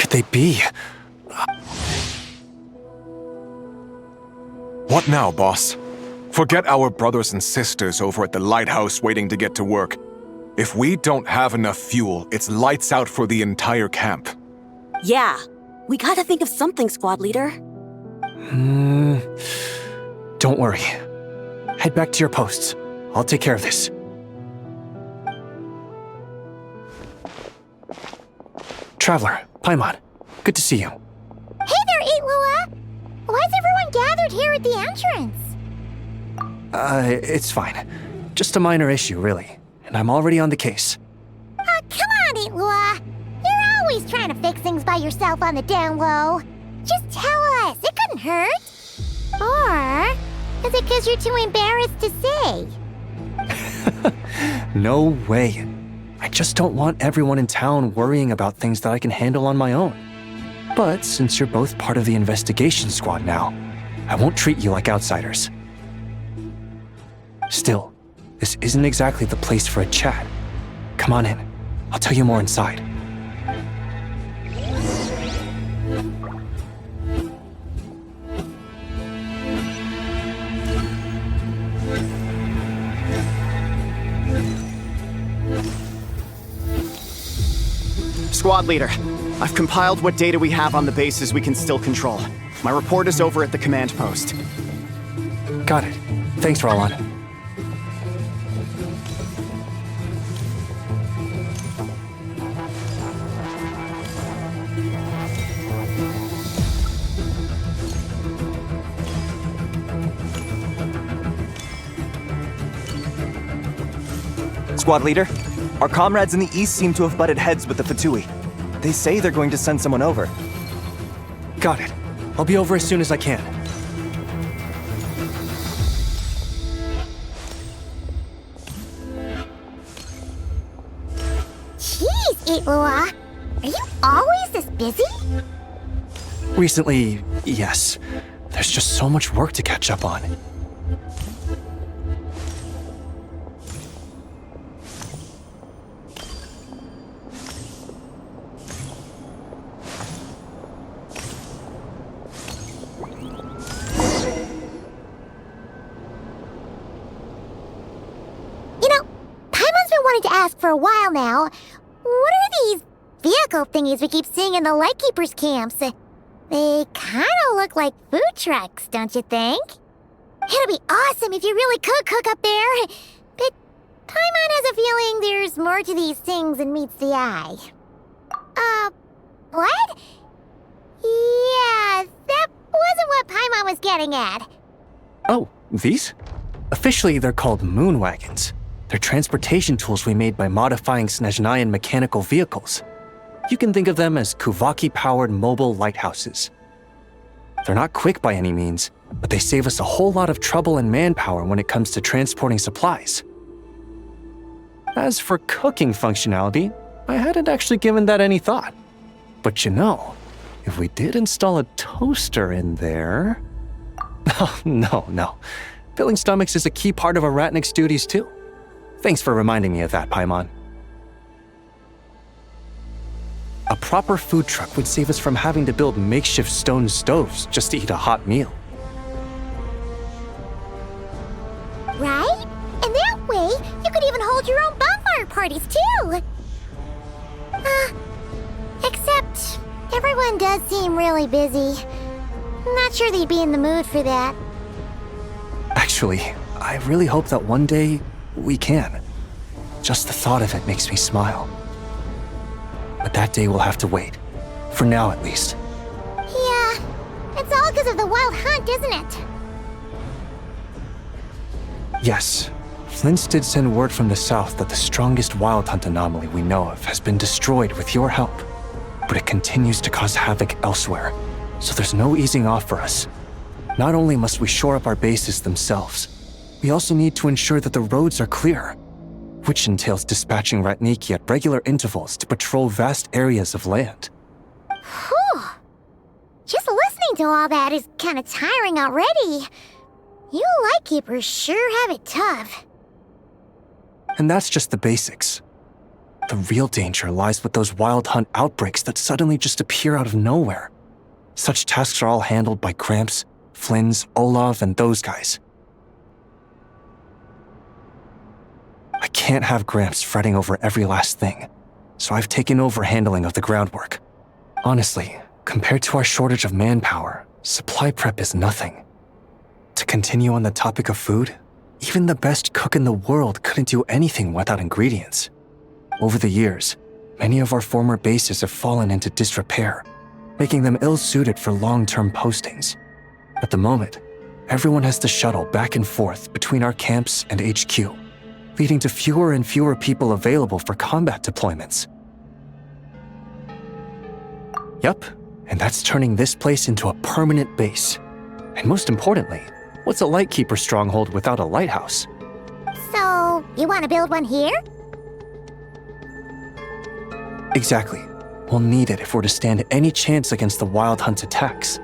could they be? What now, boss? Forget our brothers and sisters over at the lighthouse waiting to get to work. If we don't have enough fuel, it's lights out for the entire camp. Yeah, we gotta think of something, squad leader. Don't worry. Head back to your posts. I'll take care of this. Traveler, Paimon, good to see you. Hey there, Illuga! Why is everyone gathered here at the entrance? It's fine. Just a minor issue, really. And I'm already on the case. Come on, Illuga! You're always trying to fix things by yourself on the down low. Just tell us, it couldn't hurt. Or is it because you're too embarrassed to say? No way. I just don't want everyone in town worrying about things that I can handle on my own. But since you're both part of the investigation squad now, I won't treat you like outsiders. Still, this isn't exactly the place for a chat. Come on in. I'll tell you more inside. Squad leader, I've compiled what data we have on the bases we can still control. My report is over at the command post. Got it. Thanks, Roland. Squad leader, our comrades in the east seem to have butted heads with the Fatui. They say they're going to send someone over. Got it. I'll be over as soon as I can. Jeez, Illuga! Are you always this busy? Recently, yes. There's just so much work to catch up on. To ask for a while now. What are these vehicle thingies we keep seeing in the Lightkeeper's camps? They kinda look like food trucks, don't you think? It'd be awesome if you really could cook up there. But Paimon has a feeling there's more to these things than meets the eye. What? Yeah, that wasn't what Paimon was getting at. Oh, these? Officially, they're called moon wagons. They're transportation tools we made by modifying Snezhnayan mechanical vehicles. You can think of them as Kuvaki-powered mobile lighthouses. They're not quick by any means, but they save us a whole lot of trouble and manpower when it comes to transporting supplies. As for cooking functionality, I hadn't actually given that any thought. But you know, if we did install a toaster in there... Oh, no. Filling stomachs is a key part of a Ratnik's duties too. Thanks for reminding me of that, Paimon. A proper food truck would save us from having to build makeshift stone stoves just to eat a hot meal. Right? And that way, you could even hold your own bonfire parties too! Except, everyone does seem really busy. Not sure they'd be in the mood for that. Actually, I really hope that one day we can. Just the thought of it makes me smile. But that day will have to wait. For now, at least. Yeah, it's all because of the wild hunt, isn't it? Yes. Flint's did send word from the south that the strongest wild hunt anomaly we know of has been destroyed with your help. But it continues to cause havoc elsewhere, so there's no easing off for us. Not only must we shore up our bases themselves, we also need to ensure that the roads are clear, which entails dispatching Ratniki at regular intervals to patrol vast areas of land. Whew. Just listening to all that is kind of tiring already. You Lightkeepers sure have it tough. And that's just the basics. The real danger lies with those wild hunt outbreaks that suddenly just appear out of nowhere. Such tasks are all handled by Gramps, Flynn's, Olav, and those guys. I can't have Gramps fretting over every last thing, so I've taken over handling of the groundwork. Honestly, compared to our shortage of manpower, supply prep is nothing. To continue on the topic of food, even the best cook in the world couldn't do anything without ingredients. Over the years, many of our former bases have fallen into disrepair, making them ill-suited for long-term postings. At the moment, everyone has to shuttle back and forth between our camps and HQ, leading to fewer and fewer people available for combat deployments. Yup, and that's turning this place into a permanent base. And most importantly, what's a Lightkeeper stronghold without a lighthouse? So, you want to build one here? Exactly. We'll need it if we're to stand any chance against the Wild Hunt's attacks.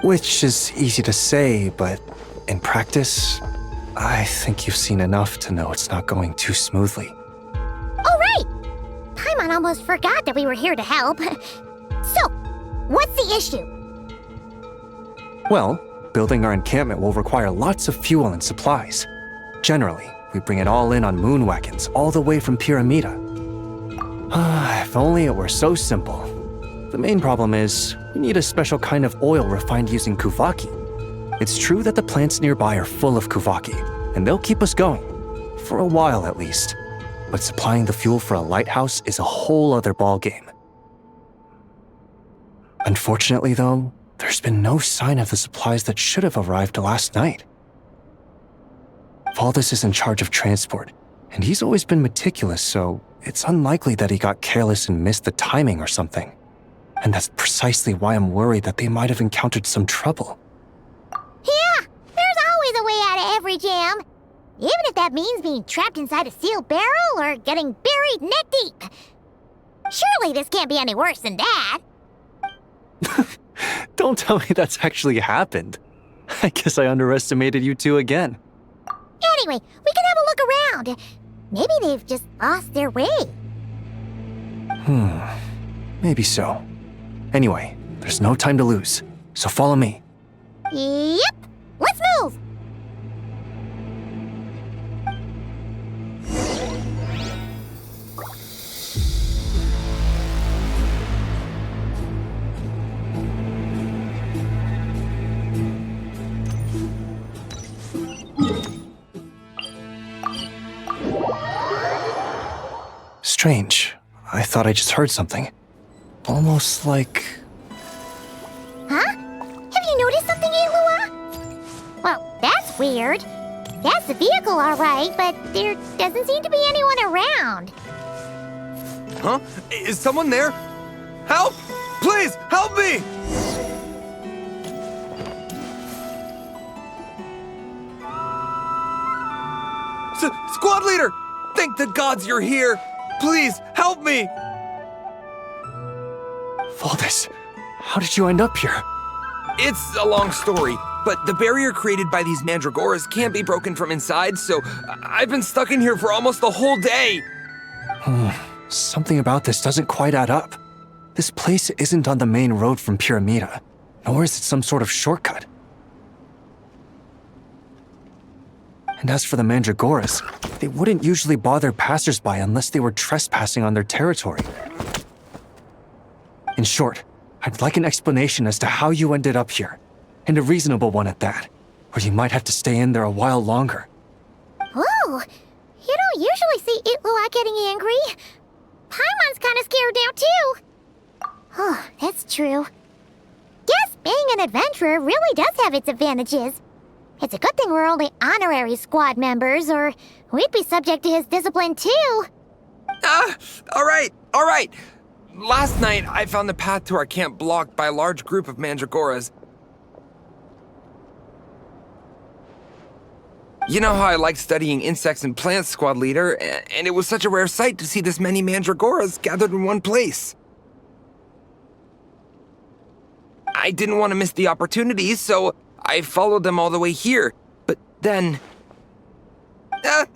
Which is easy to say, but in practice, I think you've seen enough to know it's not going too smoothly. Oh, right! Paimon almost forgot that we were here to help. So, what's the issue? Well, building our encampment will require lots of fuel and supplies. Generally, we bring it all in on moon wagons all the way from Pyramida. If only it were so simple. The main problem is, we need a special kind of oil refined using Kuvaki. It's true that the plants nearby are full of Kuvaki, and they'll keep us going. For a while at least. But supplying the fuel for a lighthouse is a whole other ballgame. Unfortunately though, there's been no sign of the supplies that should have arrived last night. Valdis is in charge of transport, and he's always been meticulous, so it's unlikely that he got careless and missed the timing or something. And that's precisely why I'm worried that they might have encountered some trouble. Yeah, there's always a way out of every jam. Even if that means being trapped inside a sealed barrel or getting buried neck deep. Surely this can't be any worse than that. Don't tell me that's actually happened. I guess I underestimated you two again. Anyway, we can have a look around. Maybe they've just lost their way. Maybe so. Anyway, there's no time to lose, so follow me. Yep, let's move! Strange. I thought I just heard something. Almost like... Huh? Have you noticed something, Illuga? Well, that's weird. That's the vehicle, all right, but there doesn't seem to be anyone around. Huh? Is someone there? Help! Please, help me! Squad leader! Thank the gods you're here! Please, help me! Valdis, how did you end up here? It's a long story, but the barrier created by these mandragoras can't be broken from inside, so I've been stuck in here for almost the whole day. Something about this doesn't quite add up. This place isn't on the main road from Pyramida, nor is it some sort of shortcut. And as for the mandragoras, they wouldn't usually bother passersby unless they were trespassing on their territory. In short, I'd like an explanation as to how you ended up here, and a reasonable one at that, or you might have to stay in there a while longer. Ooh, you don't usually see Illuga getting angry. Paimon's kind of scared now, too. Oh, that's true. Guess being an adventurer really does have its advantages. It's a good thing we're only honorary squad members, or we'd be subject to his discipline, too. All right. Last night, I found the path to our camp blocked by a large group of mandragoras. You know how I like studying insects and plants, squad leader, and it was such a rare sight to see this many mandragoras gathered in one place. I didn't want to miss the opportunity, so I followed them all the way here. But then...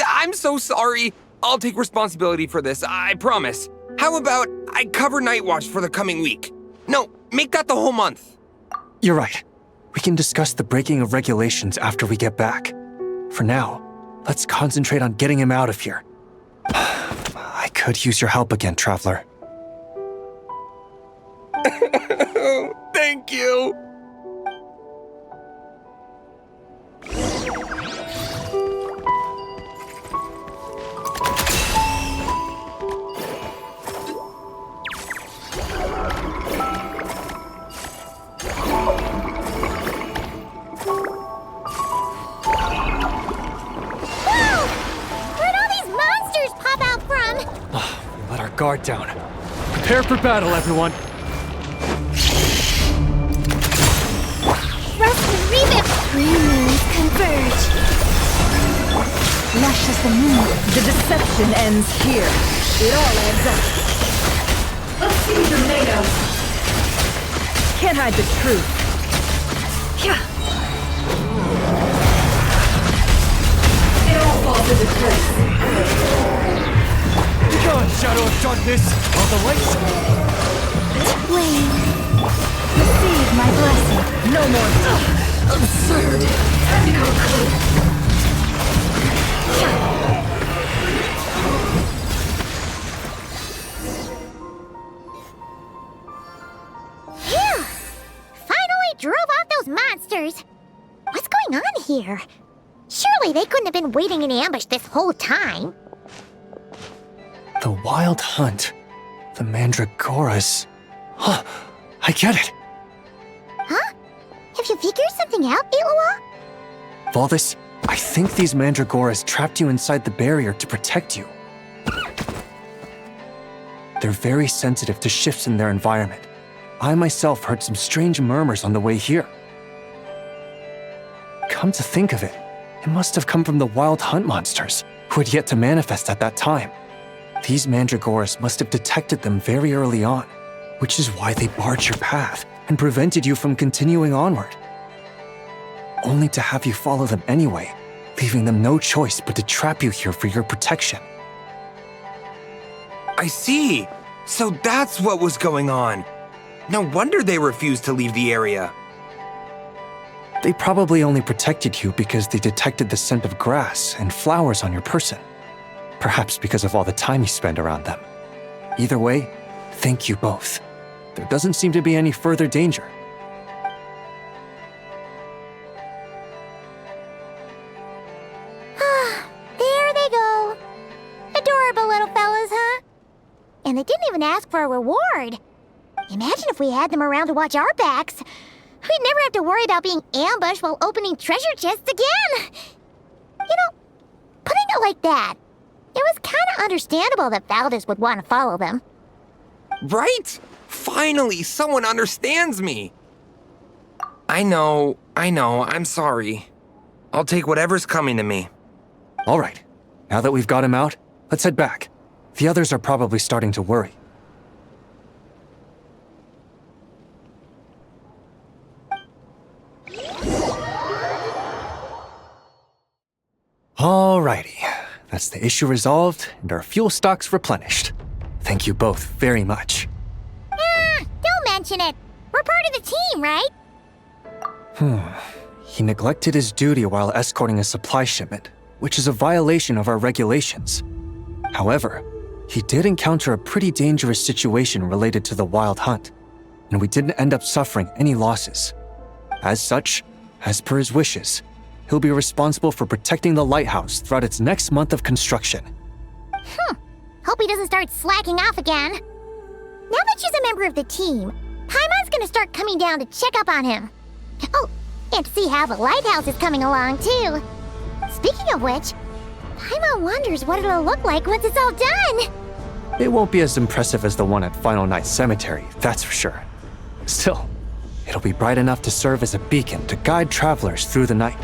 I'm so sorry. I'll take responsibility for this, I promise. How about I cover Night Watch for the coming week? No, make that the whole month. You're right. We can discuss the breaking of regulations after we get back. For now, let's concentrate on getting him out of here. I could use your help again, Traveler. Thank you. Guard down. Prepare for battle, everyone. Rust and Rerir! Three moons converge. Lush as the moon. The deception ends here. It all adds up. Let's see what you're made of. Can't hide the truth. It all falls into place. God, shadow of darkness, all the lights. Flame. Receive my blessing. No more. Absurd. Time to go clean. Phew! Finally drove off those monsters. What's going on here? Surely they couldn't have been waiting in ambush this whole time. The Wild Hunt. The Mandragoras. Huh, I get it. Huh? Have you figured something out, Illuga? Valdis, I think these Mandragoras trapped you inside the barrier to protect you. They're very sensitive to shifts in their environment. I myself heard some strange murmurs on the way here. Come to think of it, it must have come from the Wild Hunt monsters, who had yet to manifest at that time. These Mandragoras must have detected them very early on, which is why they barred your path and prevented you from continuing onward. Only to have you follow them anyway, leaving them no choice but to trap you here for your protection. I see. So that's what was going on. No wonder they refused to leave the area. They probably only protected you because they detected the scent of grass and flowers on your person. Perhaps because of all the time you spend around them. Either way, thank you both. There doesn't seem to be any further danger. There they go. Adorable little fellas, huh? And they didn't even ask for a reward. Imagine if we had them around to watch our backs. We'd never have to worry about being ambushed while opening treasure chests again. You know, putting it like that, it was kind of understandable that Valdis would want to follow them. Right? Finally, someone understands me. I know, I'm sorry. I'll take whatever's coming to me. All right, now that we've got him out, let's head back. The others are probably starting to worry. Alrighty, that's the issue resolved and our fuel stocks replenished. Thank you both very much. Don't mention it. We're part of the team, right? He neglected his duty while escorting a supply shipment, which is a violation of our regulations. However, he did encounter a pretty dangerous situation related to the Wild Hunt, and we didn't end up suffering any losses. As such, as per his wishes, he'll be responsible for protecting the lighthouse throughout its next month of construction. Hope he doesn't start slacking off again. Now that she's a member of the team, Paimon's gonna start coming down to check up on him. Oh, and see how the lighthouse is coming along, too. Speaking of which, Paimon wonders what it'll look like once it's all done. It won't be as impressive as the one at Final Night Cemetery, that's for sure. Still, it'll be bright enough to serve as a beacon to guide travelers through the night.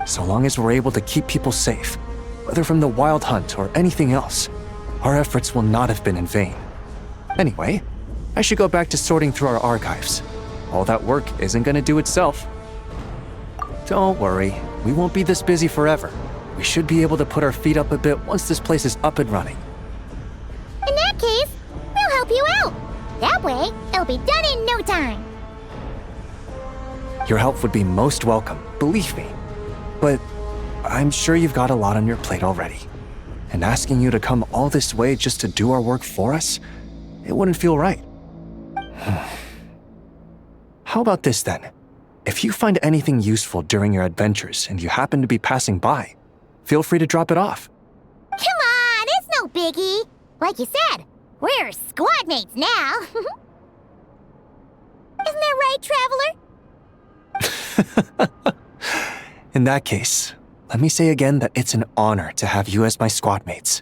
So long as we're able to keep people safe, whether from the Wild Hunt or anything else, our efforts will not have been in vain. Anyway, I should go back to sorting through our archives. All that work isn't gonna do itself. Don't worry, we won't be this busy forever. We should be able to put our feet up a bit once this place is up and running. In that case, we'll help you out. That way, it'll be done in no time. Your help would be most welcome, believe me. But I'm sure you've got a lot on your plate already. And asking you to come all this way just to do our work for us, it wouldn't feel right. How about this then? If you find anything useful during your adventures and you happen to be passing by, feel free to drop it off. Come on, it's no biggie. Like you said, we're squad mates now. Isn't that right, Traveler? In that case, let me say again that it's an honor to have you as my squad mates.